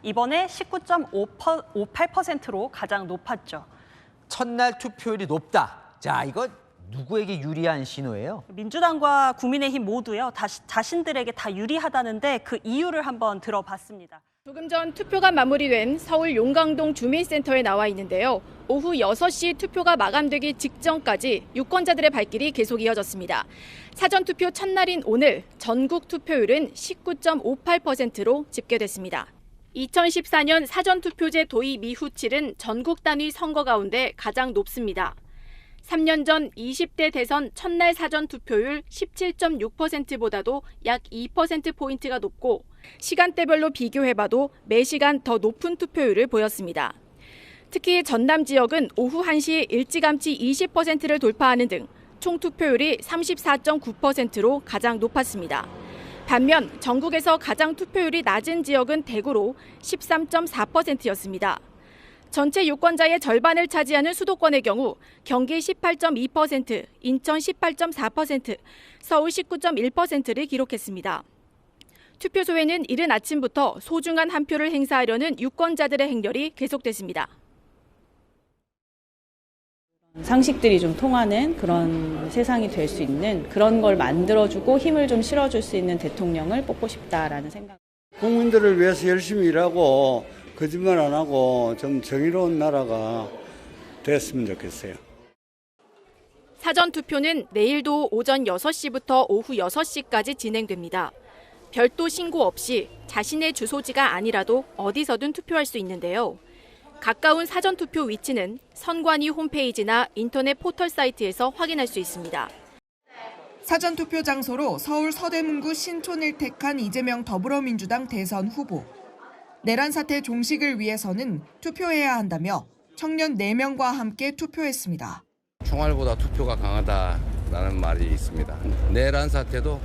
이번에 19.58%로 가장 높았죠. 첫날 투표율이 높다. 자, 이거 누구에게 유리한 신호예요? 민주당과 국민의힘 모두요. 자신들에게 다 유리하다는데 그 이유를 한번 들어봤습니다. 조금 전 투표가 마무리된 서울 용강동 주민센터에 나와 있는데요. 오후 6시 투표가 마감되기 직전까지 유권자들의 발길이 계속 이어졌습니다. 사전투표 첫날인 오늘 전국 투표율은 19.58%로 집계됐습니다. 2014년 사전투표제 도입 이후 치른 전국 단위 선거 가운데 가장 높습니다. 3년 전 20대 대선 첫날 사전투표율 17.6%보다도 약 2%포인트가 높고 시간대별로 비교해봐도 매시간 더 높은 투표율을 보였습니다. 특히 전남 지역은 오후 1시 일찌감치 20%를 돌파하는 등 총 투표율이 34.9%로 가장 높았습니다. 반면 전국에서 가장 투표율이 낮은 지역은 대구로 13.4%였습니다. 전체 유권자의 절반을 차지하는 수도권의 경우 경기 18.2%, 인천 18.4%, 서울 19.1%를 기록했습니다. 투표소에는 이른 아침부터 소중한 한 표를 행사하려는 유권자들의 행렬이 계속됐습니다. 상식들이 좀 통하는 그런 세상이 될 수 있는 그런 걸 만들어주고 힘을 좀 실어줄 수 있는 대통령을 뽑고 싶다라는 생각. 국민들을 위해서 열심히 일하고 거짓말 안 하고 좀 정의로운 나라가 됐으면 좋겠어요. 사전투표는 내일도 오전 6시부터 오후 6시까지 진행됩니다. 별도 신고 없이 자신의 주소지가 아니라도 어디서든 투표할 수 있는데요. 가까운 사전투표 위치는 선관위 홈페이지나 인터넷 포털 사이트에서 확인할 수 있습니다. 사전투표 장소로 서울 서대문구 신촌을 택한 이재명 더불어민주당 대선 후보. 내란 사태 종식을 위해서는 투표해야 한다며 청년 4명과 함께 투표했습니다. 총알보다 투표가 강하다라는 말이 있습니다. 내란 사태도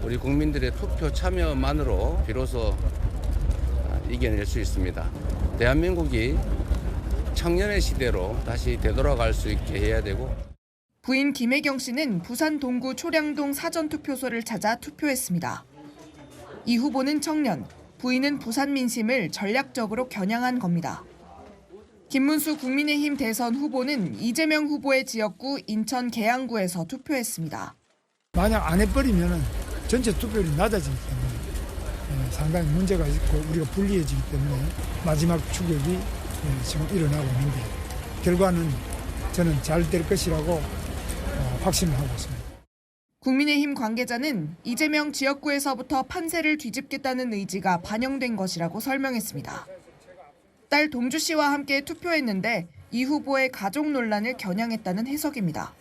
우리 국민들의 투표 참여만으로 비로소 이겨낼 수 있습니다. 대한민국이 청년의 시대로 다시 되돌아갈 수 있게 해야 되고. 부인 김혜경 씨는 부산 동구 초량동 사전투표소를 찾아 투표했습니다. 이 후보는 청년, 부인은 부산 민심을 전략적으로 겨냥한 겁니다. 김문수 국민의힘 대선 후보는 이재명 후보의 지역구 인천 계양구에서 투표했습니다. 만약 안 해버리면 전체 투표율이 낮아지기 때문에 상당히 문제가 있고 우리가 불리해지기 때문에 마지막 추격이 지금 일어나고 있는데 결과는 저는 잘 될 것이라고 확신을 하고 있습니다. 국민의힘 관계자는 이재명 지역구에서부터 판세를 뒤집겠다는 의지가 반영된 것이라고 설명했습니다. 딸 동주 씨와 함께 투표했는데 이 후보의 가족 논란을 겨냥했다는 해석입니다.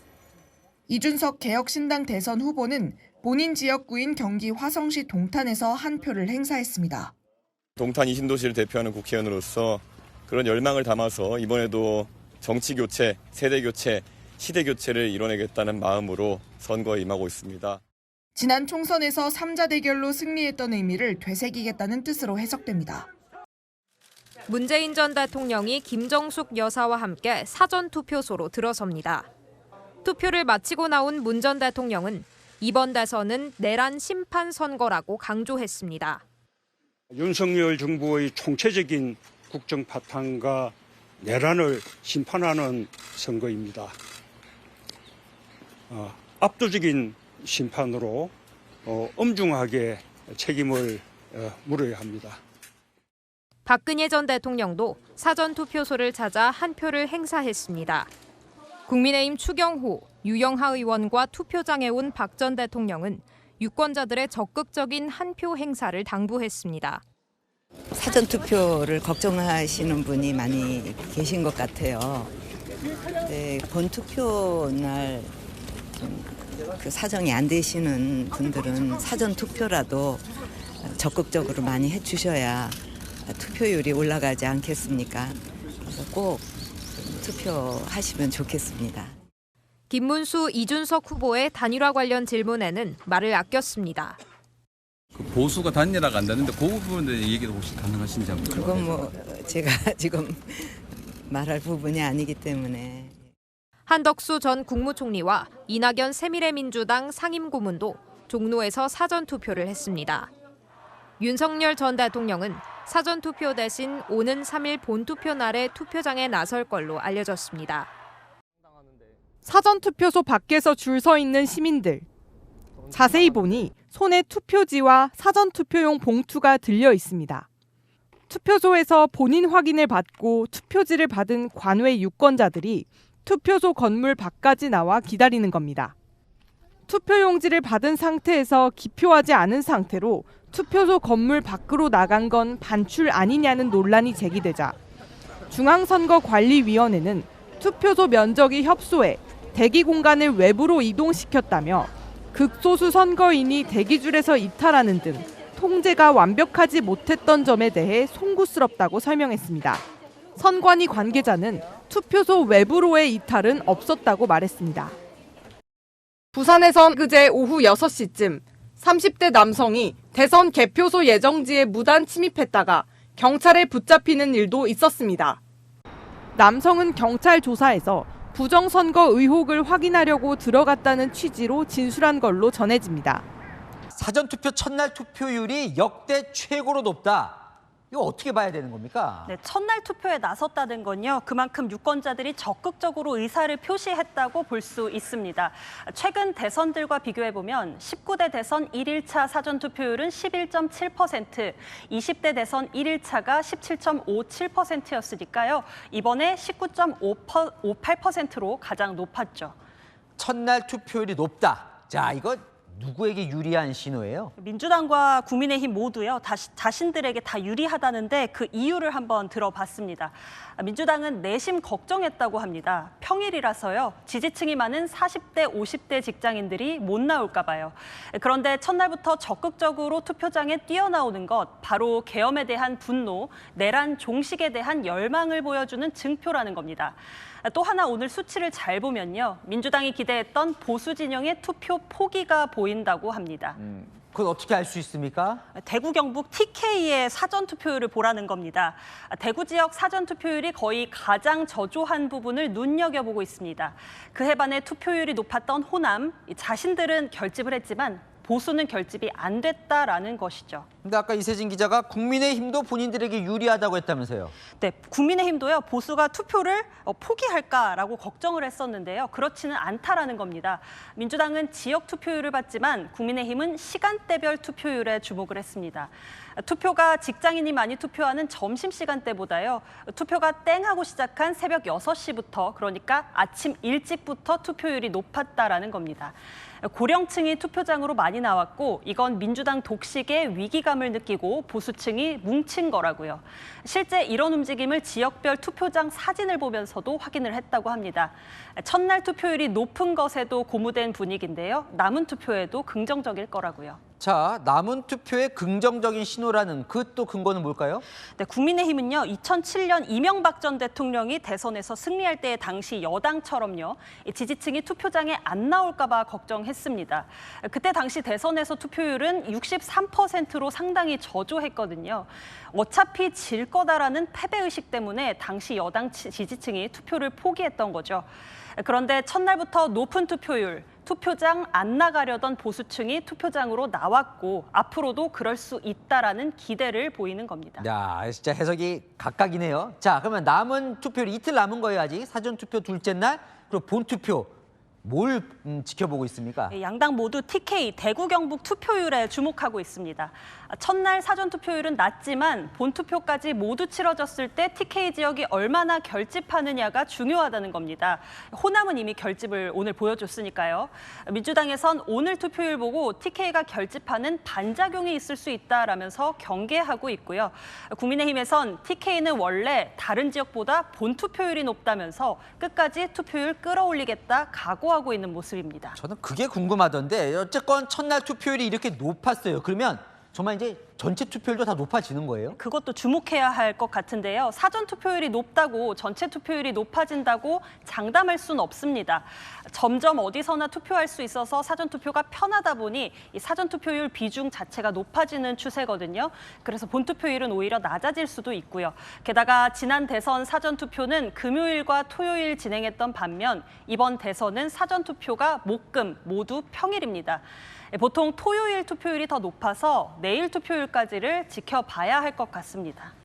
이준석 개혁신당 대선 후보는 본인 지역구인 경기 화성시 동탄에서 한 표를 행사했습니다. 동탄 이 신도시를 대표하는 국회의원으로서 그런 열망을 담아서 이번에도 정치교체, 세대교체, 시대교체를 이뤄내겠다는 마음으로 선거에 임하고 있습니다. 지난 총선에서 3자 대결로 승리했던 의미를 되새기겠다는 뜻으로 해석됩니다. 문재인 전 대통령이 김정숙 여사와 함께 사전투표소로 들어섭니다. 투표를 마치고 나온 문 전 대통령은 이번 대선은 내란 심판 선거라고 강조했습니다. 윤석열 정부의 총체적인 국정 파탄과 내란을 심판하는 선거입니다. 압도적인 심판으로 엄중하게 책임을 물어야 합니다. 박근혜 전 대통령도 사전투표소를 찾아 한 표를 행사했습니다. 국민의힘 추경호, 유영하 의원과 투표장에 온 박 전 대통령은 유권자들의 적극적인 한 표 행사를 당부했습니다. 사전투표를 걱정하시는 분이 많이 계신 것 같아요. 네, 본투표 날 그 사정이 안 되시는 분들은 사전투표라도 적극적으로 많이 해주셔야 투표율이 올라가지 않겠습니까? 그래서 꼭 투표하시면 좋겠습니다. 김문수, 이준석 후보의 단일화 관련 질문에는 말을 아꼈습니다. 보수가 단일화가 안 되는데 그 부분에 얘기도 혹시 가능하신지 한번. 그건 뭐 제가 지금 말할 부분이 아니기 때문에. 한덕수 전 국무총리와 이낙연 새미래민주당 상임고문도 종로에서 사전투표를 했습니다. 윤석열 전 대통령은 사전투표 대신 오는 3일 본투표 날에 투표장에 나설 걸로 알려졌습니다. 사전투표소 밖에서 줄 서 있는 시민들. 자세히 보니 손에 투표지와 사전투표용 봉투가 들려 있습니다. 투표소에서 본인 확인을 받고 투표지를 받은 관외 유권자들이 투표소 건물 밖까지 나와 기다리는 겁니다. 투표용지를 받은 상태에서 기표하지 않은 상태로 투표소 건물 밖으로 나간 건 반출 아니냐는 논란이 제기되자 중앙선거관리위원회는 투표소 면적이 협소해 대기 공간을 외부로 이동시켰다며 극소수 선거인이 대기줄에서 이탈하는 등 통제가 완벽하지 못했던 점에 대해 송구스럽다고 설명했습니다. 선관위 관계자는 투표소 외부로의 이탈은 없었다고 말했습니다. 부산에선 그제 오후 6시쯤 30대 남성이 대선 개표소 예정지에 무단 침입했다가 경찰에 붙잡히는 일도 있었습니다. 남성은 경찰 조사에서 부정선거 의혹을 확인하려고 들어갔다는 취지로 진술한 걸로 전해집니다. 사전투표 첫날 투표율이 역대 최고로 높다. 이거 어떻게 봐야 되는 겁니까? 네, 첫날 투표에 나섰다는 건요. 그만큼 유권자들이 적극적으로 의사를 표시했다고 볼 수 있습니다. 최근 대선들과 비교해보면 19대 대선 1일차 사전투표율은 11.7%, 20대 대선 1일차가 17.57%였으니까요. 이번에 19.58%로 가장 높았죠. 첫날 투표율이 높다. 자, 이거 누구에게 유리한 신호예요? 민주당과 국민의힘 모두요. 자신들에게 다 유리하다는데 그 이유를 한번 들어봤습니다. 민주당은 내심 걱정했다고 합니다. 평일이라서요. 지지층이 많은 40대, 50대 직장인들이 못 나올까 봐요. 그런데 첫날부터 적극적으로 투표장에 뛰어나오는 것, 바로 계엄에 대한 분노, 내란 종식에 대한 열망을 보여주는 증표라는 겁니다. 또 하나 오늘 수치를 잘 보면요. 민주당이 기대했던 보수 진영의 투표 포기가 보인다고 합니다. 그건 어떻게 알 수 있습니까? 대구 경북 TK의 사전투표율을 보라는 겁니다. 대구 지역 사전투표율이 거의 가장 저조한 부분을 눈여겨보고 있습니다. 그해 반해 투표율이 높았던 호남, 자신들은 결집을 했지만 보수는 결집이 안 됐다라는 것이죠. 근데 아까 이세진 기자가 국민의힘도 본인들에게 유리하다고 했다면서요? 네, 국민의힘도요. 보수가 투표를 포기할까라고 걱정을 했었는데요. 그렇지는 않다라는 겁니다. 민주당은 지역 투표율을 봤지만 국민의힘은 시간대별 투표율에 주목을 했습니다. 투표가 직장인이 많이 투표하는 점심시간대보다요. 투표가 땡하고 시작한 새벽 6시부터, 그러니까 아침 일찍부터 투표율이 높았다라는 겁니다. 고령층이 투표장으로 많이 나왔고 이건 민주당 독식의 위기감을 느끼고 보수층이 뭉친 거라고요. 실제 이런 움직임을 지역별 투표장 사진을 보면서도 확인을 했다고 합니다. 첫날 투표율이 높은 것에도 고무된 분위기인데요. 남은 투표에도 긍정적일 거라고요. 자, 남은 투표의 긍정적인 신호라는 그 또 근거는 뭘까요? 네, 국민의힘은요. 2007년 이명박 전 대통령이 대선에서 승리할 때 당시 여당처럼요. 지지층이 투표장에 안 나올까 봐 걱정했습니다. 그때 당시 대선에서 투표율은 63%로 상당히 저조했거든요. 어차피 질 거다라는 패배의식 때문에 당시 여당 지지층이 투표를 포기했던 거죠. 그런데 첫날부터 높은 투표율, 투표장 안 나가려던 보수층이 투표장으로 나왔고 앞으로도 그럴 수 있다라는 기대를 보이는 겁니다. 야, 진짜 해석이 각각이네요. 자, 그러면 남은 투표율 이틀 남은 거예요, 아직. 사전투표 둘째 날, 그리고 본투표. 뭘 지켜보고 있습니까? 양당 모두 TK, 대구 경북 투표율에 주목하고 있습니다. 첫날 사전투표율은 낮지만 본투표까지 모두 치러졌을 때 TK 지역이 얼마나 결집하느냐가 중요하다는 겁니다. 호남은 이미 결집을 오늘 보여줬으니까요. 민주당에선 오늘 투표율 보고 TK가 결집하는 반작용이 있을 수 있다라면서 경계하고 있고요. 국민의힘에선 TK는 원래 다른 지역보다 본투표율이 높다면서 끝까지 투표율 끌어올리겠다 각오하고 있는 모습입니다. 저는 그게 궁금하던데 어쨌건 첫날 투표율이 이렇게 높았어요. 그러면 정말 이제 전체 투표율도 다 높아지는 거예요? 그것도 주목해야 할 것 같은데요. 사전 투표율이 높다고 전체 투표율이 높아진다고 장담할 수는 없습니다. 점점 어디서나 투표할 수 있어서 사전 투표가 편하다 보니 이 사전 투표율 비중 자체가 높아지는 추세거든요. 그래서 본 투표율은 오히려 낮아질 수도 있고요. 게다가 지난 대선 사전 투표는 금요일과 토요일 진행했던 반면 이번 대선은 사전 투표가 목, 금 모두 평일입니다. 보통 토요일 투표율이 더 높아서 내일 투표율 투표율까지를 지켜봐야 할 것 같습니다.